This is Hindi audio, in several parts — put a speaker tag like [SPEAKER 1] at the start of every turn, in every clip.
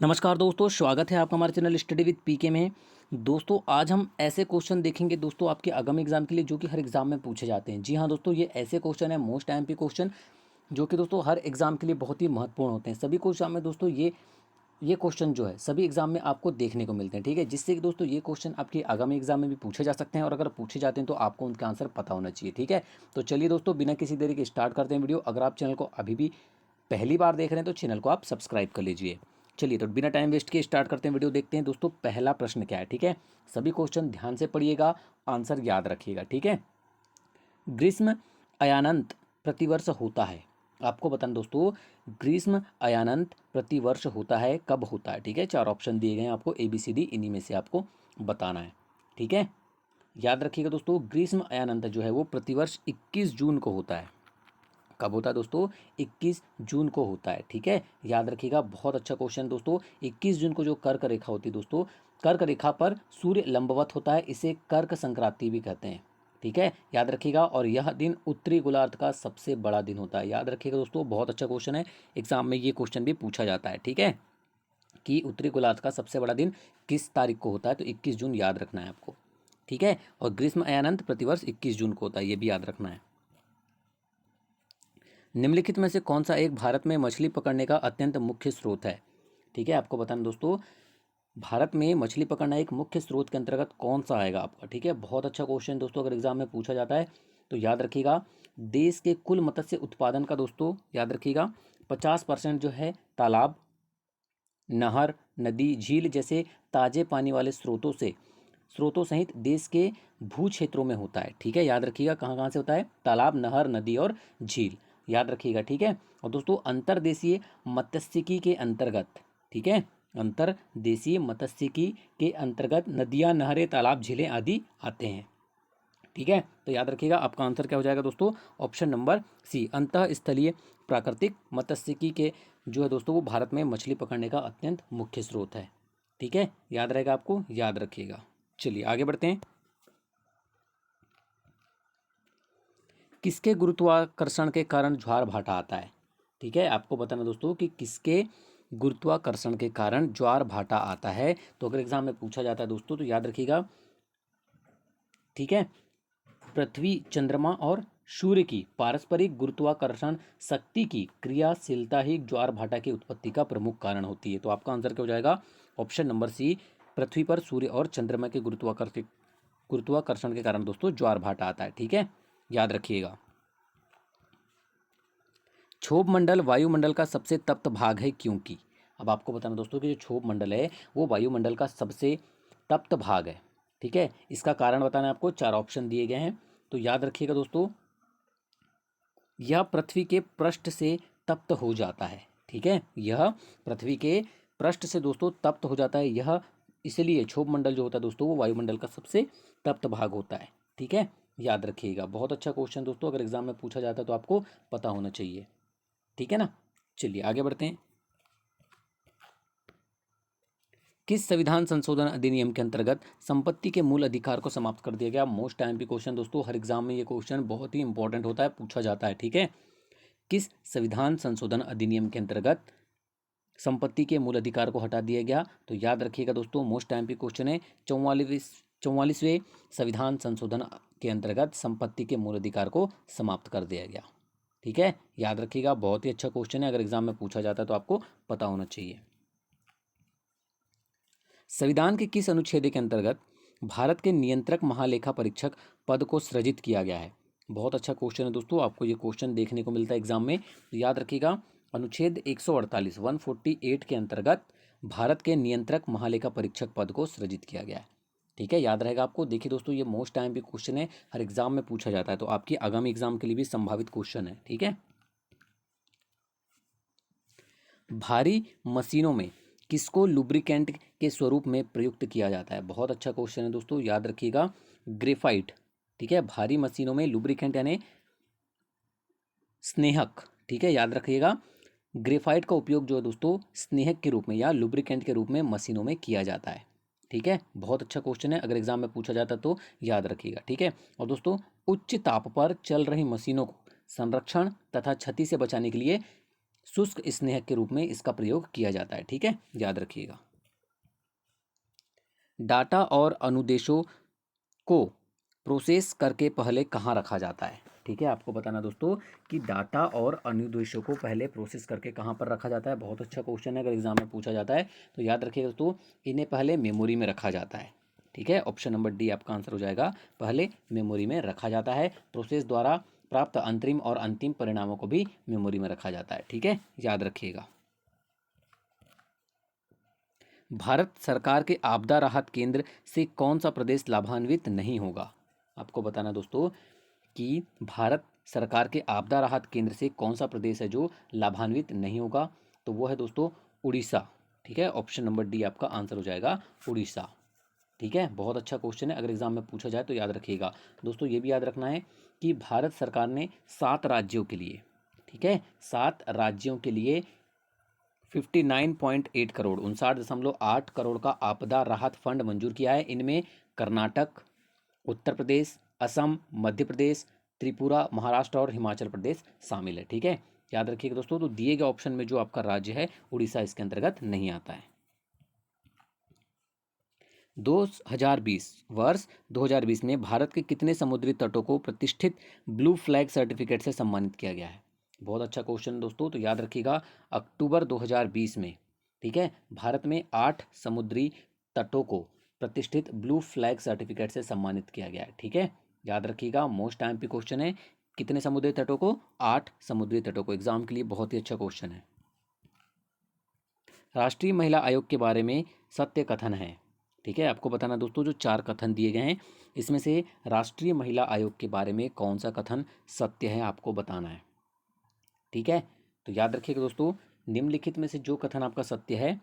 [SPEAKER 1] नमस्कार दोस्तों, स्वागत है आपका हमारे चैनल स्टडी विद पीके में। दोस्तों आज हम ऐसे क्वेश्चन देखेंगे दोस्तों आपके आगामी एग्जाम के लिए, जो कि हर एग्जाम में पूछे जाते हैं। जी हाँ दोस्तों, ये ऐसे क्वेश्चन है मोस्ट एमपी क्वेश्चन, जो कि दोस्तों हर एग्जाम के लिए बहुत ही महत्वपूर्ण होते हैं। सभी एग्जाम में दोस्तों ये क्वेश्चन जो है सभी एग्जाम में आपको देखने को मिलते हैं, ठीक है। जिससे कि दोस्तों ये क्वेश्चन आपके आगामी एग्जाम में भी पूछे जा सकते हैं, और अगर पूछे जाते हैं तो आपको उनका आंसर पता होना चाहिए, ठीक है। तो चलिए दोस्तों, बिना किसी देरी के स्टार्ट करते हैं वीडियो। अगर आप चैनल को अभी भी पहली बार देख रहे हैं तो चैनल को आप सब्सक्राइब कर लीजिए। चलिए तो बिना टाइम वेस्ट किए स्टार्ट करते हैं वीडियो। देखते हैं दोस्तों पहला प्रश्न क्या है, ठीक है। सभी क्वेश्चन ध्यान से पढ़िएगा, आंसर याद रखिएगा, ठीक है। ग्रीष्म अयानंत प्रतिवर्ष होता है। आपको बताना दोस्तों, ग्रीष्म अयानंत प्रतिवर्ष होता है, कब होता है, ठीक है। चार ऑप्शन दिए गए हैं आपको, ABCD, इन्हीं में से आपको बताना है, ठीक है। याद रखिएगा दोस्तों, ग्रीष्म अयानंत जो है वो प्रतिवर्ष 21 जून को होता है। कब होता है दोस्तों? 21 जून को होता है, ठीक है। याद रखिएगा, बहुत अच्छा क्वेश्चन दोस्तों। 21 जून को जो कर्क रेखा होती है दोस्तों, कर्क रेखा पर सूर्य लंबवत होता है, इसे कर्क संक्रांति भी कहते हैं, ठीक है। याद रखिएगा, और यह दिन उत्तरी गोलार्ध का सबसे बड़ा दिन होता है। याद रखिएगा दोस्तों, बहुत अच्छा क्वेश्चन है, एग्जाम में ये क्वेश्चन भी पूछा जाता है, ठीक है, कि उत्तरी गोलार्ध का सबसे बड़ा दिन किस तारीख को होता है। तो 21 जून याद रखना है आपको, ठीक है। और ग्रीष्म अयानंत प्रतिवर्ष 21 जून को होता है, ये भी याद रखना है। निम्नलिखित में से कौन सा एक भारत में मछली पकड़ने का अत्यंत मुख्य स्रोत है, ठीक है। आपको बताना दोस्तों, भारत में मछली पकड़ना एक मुख्य स्रोत के अंतर्गत कौन सा आएगा आपका, ठीक है। बहुत अच्छा क्वेश्चन दोस्तों, अगर एग्जाम में पूछा जाता है तो याद रखिएगा। देश के कुल मत्स्य उत्पादन का दोस्तों याद रखिएगा 50% जो है तालाब, नहर, नदी, झील जैसे ताजे पानी वाले स्रोतों सहित देश के भू क्षेत्रों में होता है, ठीक है। याद रखिएगा, कहाँ कहाँ से होता है? तालाब, नहर, नदी और झील, याद रखिएगा, ठीक है। और दोस्तों अंतर्देशीय मत्स्यिकी के अंतर्गत, ठीक है, अंतर्देशीय मत्स्यिकी के अंतर्गत नदियां, नहरें, तालाब, झीलें आदि आते हैं, ठीक है। तो याद रखिएगा, आपका आंसर क्या हो जाएगा दोस्तों? ऑप्शन नंबर सी, अंतः स्थलीय प्राकृतिक मत्स्यिकी के जो है दोस्तों वो भारत में मछली पकड़ने का अत्यंत मुख्य स्रोत है, ठीक है। याद रहेगा आपको, याद रखिएगा। चलिए आगे बढ़ते हैं। किसके गुरुत्वाकर्षण के कारण ज्वार भाटा आता है, ठीक है। आपको बताना दोस्तों कि किसके गुरुत्वाकर्षण के कारण ज्वार भाटा आता है। तो अगर एग्जाम में पूछा जाता है दोस्तों तो याद रखिएगा, ठीक है, पृथ्वी, चंद्रमा और सूर्य की पारस्परिक गुरुत्वाकर्षण शक्ति की क्रियाशीलता ही ज्वार भाटा की उत्पत्ति का प्रमुख कारण होती है। तो आपका आंसर क्या हो जाएगा? ऑप्शन नंबर सी, पृथ्वी पर सूर्य और चंद्रमा के गुरुत्वाकर्षण के कारण दोस्तों ज्वार भाटा आता है, ठीक है। याद रखिएगा। क्षोभ मंडल वायुमंडल का सबसे तप्त भाग है, क्योंकि अब आपको बताना दोस्तों कि जो क्षोभ मंडल है वो वायुमंडल का सबसे तप्त भाग है, ठीक है। इसका कारण बताना है आपको, चार ऑप्शन दिए गए हैं। तो याद रखिएगा दोस्तों, यह पृथ्वी के पृष्ठ से तप्त हो जाता है, ठीक है। यह पृथ्वी के पृष्ठ से दोस्तों तप्त हो जाता है, यह इसलिए क्षोभ मंडल जो होता है दोस्तों वो वायुमंडल का सबसे तप्त भाग होता है, ठीक है। याद रखिएगा, बहुत अच्छा क्वेश्चन दोस्तों, अगर एग्जाम में पूछा जाता है तो आपको पता होना चाहिए, ठीक है ना। चलिए आगे बढ़ते हैं। किस संविधान संशोधन अधिनियम के अंतर्गत संपत्ति के मूल अधिकार को समाप्त कर दिया गया? मोस्ट टाइम भी क्वेश्चन दोस्तों, हर एग्जाम में ये क्वेश्चन बहुत ही इंपॉर्टेंट होता है, पूछा जाता है, ठीक है। किस संविधान संशोधन अधिनियम के अंतर्गत संपत्ति के मूल अधिकार को हटा दिया गया? तो याद रखिएगा दोस्तों, मोस्ट टाइम पे क्वेश्चन है, 44वें संविधान संशोधन के अंतर्गत संपत्ति के मूल अधिकार को समाप्त कर दिया गया, ठीक है। याद रखिएगा, बहुत ही अच्छा क्वेश्चन है, अगर एग्जाम में पूछा जाता है तो आपको पता होना चाहिए। संविधान के किस अनुच्छेद के अंतर्गत भारत के नियंत्रक महालेखा परीक्षक पद को सृजित किया गया है? बहुत अच्छा क्वेश्चन है दोस्तों, आपको ये क्वेश्चन देखने को मिलता है एग्जाम में, तो याद रखिएगा, अनुच्छेद 148 148 के अंतर्गत भारत के नियंत्रक महालेखा परीक्षक पद को सृजित किया गया है, ठीक है। याद रहेगा आपको। देखिए दोस्तों, ये मोस्ट टाइम भी क्वेश्चन है, हर एग्जाम में पूछा जाता है, तो आपकी आगामी एग्जाम के लिए भी संभावित क्वेश्चन है, ठीक है। भारी मशीनों में किसको लुब्रिकेंट के स्वरूप में प्रयुक्त किया जाता है? बहुत अच्छा क्वेश्चन है दोस्तों, याद रखिएगा, ग्रेफाइट, ठीक है। भारी मशीनों में लुब्रिकेंट यानी स्नेहक, ठीक है, याद रखिएगा। ग्रेफाइट का उपयोग जो है दोस्तों स्नेहक के रूप में या लुब्रिकेंट के रूप में मशीनों में किया जाता है, ठीक है। बहुत अच्छा क्वेश्चन है, अगर एग्जाम में पूछा जाता तो याद रखिएगा, ठीक है। और दोस्तों उच्च ताप पर चल रही मशीनों को संरक्षण तथा क्षति से बचाने के लिए शुष्क स्नेहक के रूप में इसका प्रयोग किया जाता है। ठीक है, याद रखिएगा। डाटा और अनुदेशों को प्रोसेस करके पहले कहाँ रखा जाता है? ठीक है, आपको बताना दोस्तों कि डाटा और अनुदेशों को पहले प्रोसेस करके कहाँ पर रखा जाता है। बहुत अच्छा क्वेश्चन है, अगर एग्जाम में पूछा जाता है तो याद रखिएगा दोस्तों, इन्हें पहले मेमोरी में रखा जाता है। ठीक है, ऑप्शन नंबर डी आपका आंसर हो जाएगा, पहले मेमोरी में रखा जाता है। प्रोसेस द्वारा प्राप्त अंतरिम और अंतिम परिणामों को भी मेमोरी में रखा जाता है। ठीक है, याद रखिएगा। भारत सरकार के आपदा राहत केंद्र से कौन सा प्रदेश लाभान्वित नहीं होगा? आपको बताना दोस्तों कि भारत सरकार के आपदा राहत केंद्र से कौन सा प्रदेश है जो लाभान्वित नहीं होगा? तो वो है दोस्तों उड़ीसा। ठीक है, ऑप्शन नंबर डी आपका आंसर हो जाएगा, उड़ीसा। ठीक है, बहुत अच्छा क्वेश्चन है, अगर एग्जाम में पूछा जाए तो याद रखिएगा दोस्तों। ये भी याद रखना है कि भारत सरकार ने 7 राज्यों के लिए, ठीक है, 7 राज्यों के लिए 59.8 करोड़, 59.8 करोड़ का आपदा राहत फंड मंजूर किया है। इनमें कर्नाटक, उत्तर प्रदेश, असम, मध्य प्रदेश, त्रिपुरा, महाराष्ट्र और हिमाचल प्रदेश शामिल है। ठीक है, याद रखिएगा दोस्तों। तो दिए गए ऑप्शन में जो आपका राज्य है उड़ीसा इसके अंतर्गत नहीं आता है। 2020 वर्ष 2020 में भारत के कितने समुद्री तटों को प्रतिष्ठित ब्लू फ्लैग सर्टिफिकेट से सम्मानित किया गया है? बहुत अच्छा क्वेश्चन दोस्तों, तो याद रखिएगा अक्टूबर 2020 में, ठीक है, भारत में 8 समुद्री तटों को प्रतिष्ठित ब्लू फ्लैग सर्टिफिकेट से सम्मानित किया गया है। ठीक है, याद रखिएगा, मोस्ट टाइम पे क्वेश्चन है। कितने समुद्री तटों को? 8 समुद्री तटों को। एग्जाम के लिए बहुत ही अच्छा क्वेश्चन है। राष्ट्रीय महिला आयोग के बारे में सत्य कथन है। ठीक है, आपको बताना दोस्तों, जो 4 कथन दिए गए हैं इसमें से राष्ट्रीय महिला आयोग के बारे में कौन सा कथन सत्य है आपको बताना है। ठीक है, तो याद रखिएगा दोस्तों, निम्नलिखित में से जो कथन आपका सत्य है,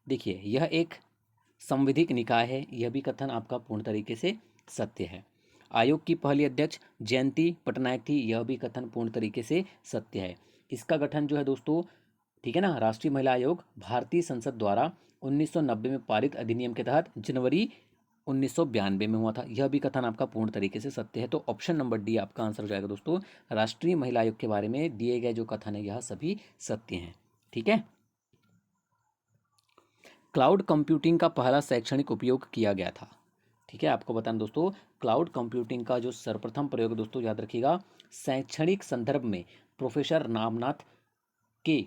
[SPEAKER 1] देखिए यह एक संविधिक निकाय है, यह भी कथन आपका पूर्ण तरीके से सत्य है। आयोग की पहली अध्यक्ष जयंती पटनायक थी, यह भी कथन पूर्ण तरीके से सत्य है। इसका गठन जो है दोस्तों, ठीक है ना, राष्ट्रीय महिला आयोग भारतीय संसद द्वारा 1990 में पारित अधिनियम के तहत जनवरी 1992 में हुआ था, यह भी कथन आपका पूर्ण तरीके से सत्य है। तो ऑप्शन नंबर डी आपका आंसर हो जाएगा दोस्तों, राष्ट्रीय महिला आयोग के बारे में दिए गए जो कथन है यह सभी सत्य हैं। ठीक है, क्लाउड कंप्यूटिंग का पहला शैक्षणिक उपयोग किया गया था। ठीक है, आपको बताना दोस्तों, क्लाउड कंप्यूटिंग का जो सर्वप्रथम प्रयोग दोस्तों याद रखिएगा, शैक्षणिक संदर्भ में प्रोफेसर रामनाथ के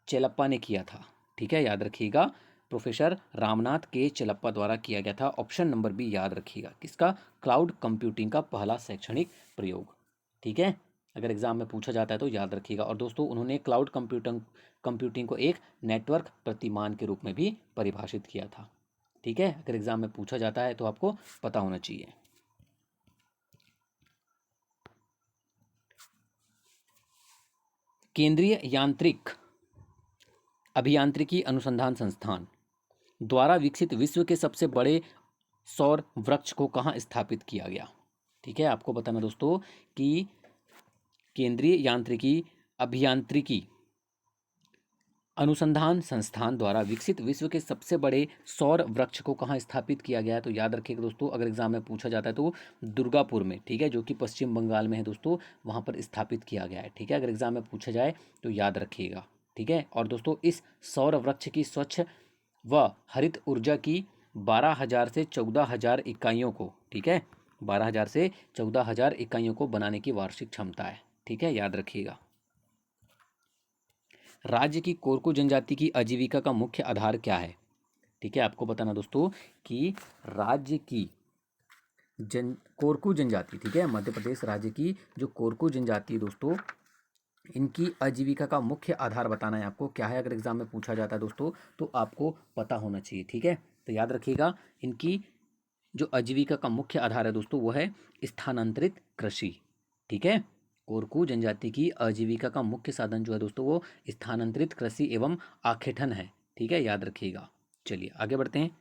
[SPEAKER 1] चेलप्पा ने किया था। ठीक है, याद रखिएगा, प्रोफेसर रामनाथ के चेलप्पा द्वारा किया गया था। ऑप्शन नंबर बी याद रखिएगा, किसका? क्लाउड कंप्यूटिंग का पहला शैक्षणिक प्रयोग। ठीक है, अगर एग्जाम में पूछा जाता है तो याद रखिएगा। और दोस्तों उन्होंने क्लाउड कंप्यूटिंग को एक नेटवर्क प्रतिमान के रूप में भी परिभाषित किया था। ठीक है, अगर एग्जाम में पूछा जाता है तो आपको पता होना चाहिए। केंद्रीय यांत्रिक अभियांत्रिकी अनुसंधान संस्थान द्वारा विकसित विश्व के सबसे बड़े सौर वृक्ष को कहाँ स्थापित किया गया? ठीक है, आपको बताना दोस्तों कि केंद्रीय यांत्रिकी अभियांत्रिकी अनुसंधान संस्थान द्वारा विकसित विश्व के सबसे बड़े सौर वृक्ष को कहाँ स्थापित किया गया है? तो याद रखिएगा दोस्तों, अगर एग्जाम में पूछा जाता है तो दुर्गापुर में, ठीक है, जो कि पश्चिम बंगाल में है दोस्तों, वहाँ पर स्थापित किया गया है। ठीक है, अगर एग्जाम में पूछा जाए तो याद रखिएगा। ठीक है, और दोस्तों इस सौर वृक्ष की स्वच्छ व हरित ऊर्जा की 12,000 से 14,000 इकाइयों को, ठीक है, 12,000 से 14,000 इकाइयों को बनाने की वार्षिक क्षमता है। ठीक है, याद रखिएगा। राज्य की कोरकू जनजाति की आजीविका का मुख्य आधार क्या है? ठीक है, आपको बताना दोस्तों कि राज्य की कोरकू जनजाति, ठीक है, मध्य प्रदेश राज्य की जो कोरकू जनजाति है दोस्तों, इनकी आजीविका का मुख्य आधार बताना है आपको। क्या है? अगर एग्जाम में पूछा जाता है दोस्तों तो आपको पता होना चाहिए। ठीक है, तो याद रखिएगा, इनकी जो आजीविका का मुख्य आधार है दोस्तों वो है स्थानांतरित कृषि। ठीक है, कोरकू जनजाति की आजीविका का मुख्य साधन जो है दोस्तों वो स्थानांतरित कृषि एवं आखेटन है। ठीक है, याद रखिएगा। चलिए आगे बढ़ते हैं।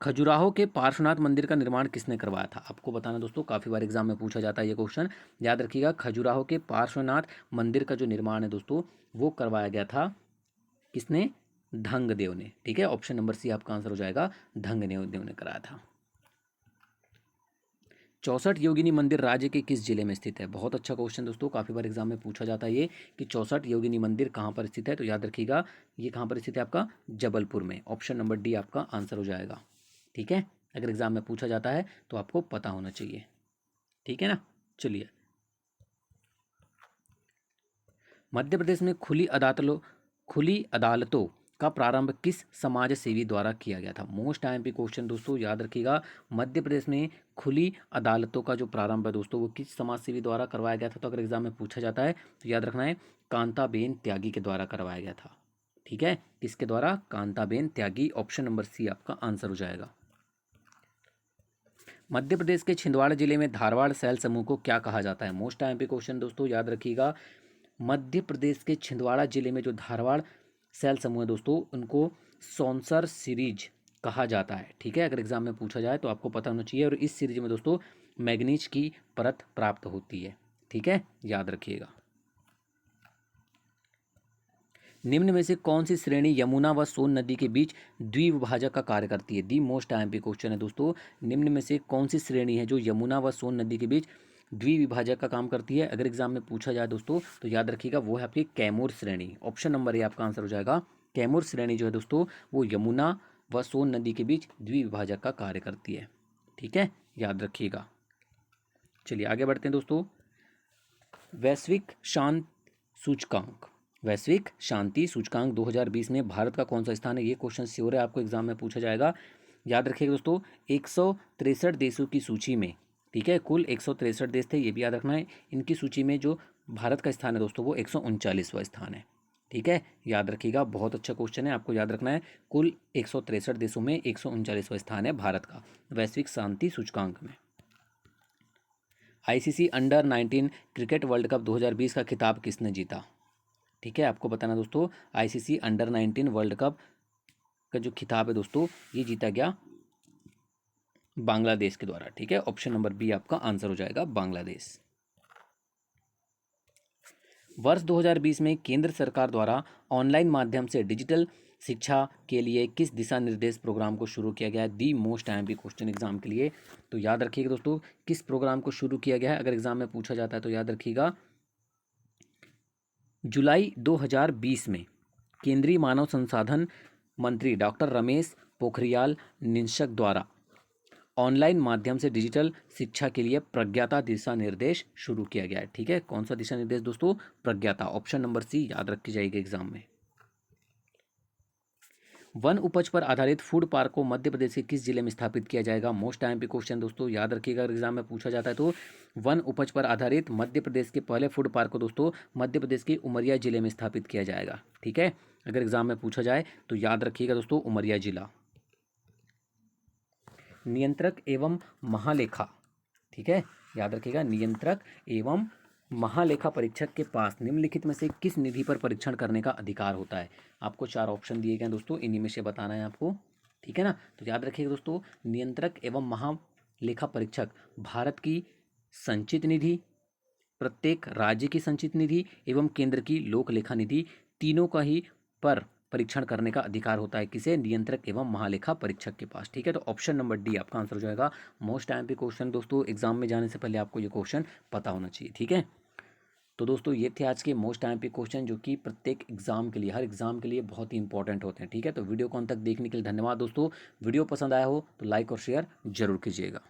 [SPEAKER 1] खजुराहो के पार्श्वनाथ मंदिर का निर्माण किसने करवाया था? आपको बताना दोस्तों, काफ़ी बार एग्जाम में पूछा जाता है ये क्वेश्चन, याद रखिएगा। खजुराहो के पार्श्वनाथ मंदिर का जो निर्माण है दोस्तों वो करवाया गया था, किसने? धंगदेव ने। ठीक है, ऑप्शन नंबर सी आपका आंसर हो जाएगा, धंगदेव ने कराया था। चौसठ योगिनी मंदिर राज्य के किस जिले में स्थित है? बहुत अच्छा क्वेश्चन दोस्तों, काफ़ी बार एग्जाम में पूछा जाता है ये कि चौसठ योगिनी मंदिर कहाँ पर स्थित है। तो याद रखिएगा ये कहाँ पर स्थित है आपका, जबलपुर में। ऑप्शन नंबर डी आपका आंसर हो जाएगा। ठीक है, अगर एग्जाम में पूछा जाता है तो आपको पता होना चाहिए। ठीक है ना। चलिए, मध्य प्रदेश में खुली अदालतों का प्रारंभ किस समाज सेवी द्वारा किया गया था? मोस्ट आईएमपी क्वेश्चन दोस्तों, याद रखिएगा। मध्य प्रदेश में खुली अदालतों का जो प्रारंभ है दोस्तों वो किस समाज सेवी द्वारा करवाया गया था? तो अगर एग्जाम में पूछा जाता है तो याद रखना है कांताबेन त्यागी के द्वारा करवाया गया था। ठीक है, किसके द्वारा? कांताबेन त्यागी। ऑप्शन नंबर सी आपका आंसर हो जाएगा। मध्य प्रदेश के छिंदवाड़ा जिले में धारवाड़ सैल समूह को क्या कहा जाता है? मोस्ट आईएमपी क्वेश्चन दोस्तों, याद रखिएगा। मध्य प्रदेश के छिंदवाड़ा जिले में जो धारवाड़ सेल समूह है दोस्तों उनको सौंसर सीरीज कहा जाता है। ठीक है, अगर एग्जाम में पूछा जाए तो आपको पता होना चाहिए। और इस सीरीज में दोस्तों मैग्नीज की परत प्राप्त होती है। ठीक है, याद रखिएगा। निम्न में से कौन सी श्रेणी यमुना व सोन नदी के बीच द्विविभाजक का कार्य करती है? दी मोस्ट आईएमपी क्वेश्चन है दोस्तों। निम्न में से कौन सी श्रेणी है जो यमुना व सोन नदी के बीच द्विविभाजक का काम करती है? अगर एग्जाम में पूछा जाए दोस्तों तो याद रखिएगा वो है आपकी कैमूर श्रेणी। ऑप्शन नंबर ए आपका आंसर हो जाएगा। कैमूर श्रेणी जो है दोस्तों वो यमुना व सोन नदी के बीच द्विविभाजक का कार्य करती है। ठीक है, याद रखिएगा। चलिए आगे बढ़ते हैं दोस्तों। वैश्विक शांति सूचकांक वैश्विक शांति सूचकांक 2020 में भारत का कौन सा स्थान है? ये क्वेश्चन श्योर है आपको एग्जाम में पूछा जाएगा। याद रखिएगा दोस्तों 163 देशों की सूची में, ठीक है, कुल 163 देश थे, ये भी याद रखना है। इनकी सूची में जो भारत का स्थान है दोस्तों वो 139वां स्थान है। ठीक है, याद रखिएगा, बहुत अच्छा क्वेश्चन है, आपको याद रखना है। कुल 163 देशों में 139वां स्थान है भारत का वैश्विक शांति सूचकांक में। ICC under 19 cricket world cup 2020 का खिताब किसने जीता? ठीक है, आपको बताना दोस्तों आईसीसी अंडर 19 वर्ल्ड कप का जो खिताब है दोस्तों ये जीता गया बांग्लादेश के द्वारा। ठीक है, ऑप्शन नंबर बी आपका आंसर हो जाएगा, बांग्लादेश। वर्ष 2020 में केंद्र सरकार द्वारा ऑनलाइन माध्यम से डिजिटल शिक्षा के लिए किस दिशा निर्देश प्रोग्राम को शुरू किया गया है? The most IMP question exam के लिए। तो याद रखिएगा दोस्तों किस प्रोग्राम को शुरू किया गया है? अगर एग्जाम में पूछा जाता है तो याद रखिएगा जुलाई 2020 में केंद्रीय मानव संसाधन मंत्री डॉक्टर रमेश पोखरियाल निशंक द्वारा ऑनलाइन माध्यम से डिजिटल शिक्षा के लिए प्रज्ञाता दिशा निर्देश शुरू किया गया है। ठीक है, कौन सा दिशा निर्देश दोस्तों? प्रज्ञाता। ऑप्शन नंबर सी याद रखी जाएगी एग्जाम में। वन उपज पर आधारित फूड पार्क को मध्य प्रदेश के किस जिले में स्थापित किया जाएगा? मोस्ट आईएमपी क्वेश्चन दोस्तों, याद रखिएगा एग्जाम में पूछा जाता है तो वन उपज पर आधारित मध्य प्रदेश के पहले फूड पार्क को दोस्तों मध्य प्रदेश के उमरिया जिले में स्थापित किया जाएगा। ठीक है, अगर एग्जाम में पूछा जाए तो याद रखिएगा दोस्तों उमरिया जिला। नियंत्रक एवं महालेखा, ठीक है, याद रखिएगा नियंत्रक एवं महालेखा परीक्षक के पास निम्नलिखित में से किस निधि पर परीक्षण करने का अधिकार होता है? आपको 4 ऑप्शन दिए गए दोस्तों, इन्हीं में से बताना है आपको। ठीक है ना, तो याद रखिएगा दोस्तों नियंत्रक एवं महालेखा परीक्षक भारत की संचित निधि, प्रत्येक राज्य की संचित निधि एवं केंद्र की लोक लेखा निधि, तीनों का ही पर परीक्षण करने का अधिकार होता है किसे? नियंत्रक एवं महालेखा परीक्षक के पास। ठीक है, तो ऑप्शन नंबर डी आपका आंसर हो जाएगा। मोस्ट आईएमपी क्वेश्चन दोस्तों, एग्जाम में जाने से पहले आपको ये क्वेश्चन पता होना चाहिए। ठीक है, तो दोस्तों ये थे आज के मोस्ट आईएमपी क्वेश्चन जो कि प्रत्येक एग्जाम के लिए, हर एग्जाम के लिए बहुत ही इंपॉर्टेंट होते हैं। ठीक है, तो वीडियो को अंत तक देखने के लिए धन्यवाद दोस्तों। वीडियो पसंद आया हो तो लाइक और शेयर जरूर कीजिएगा।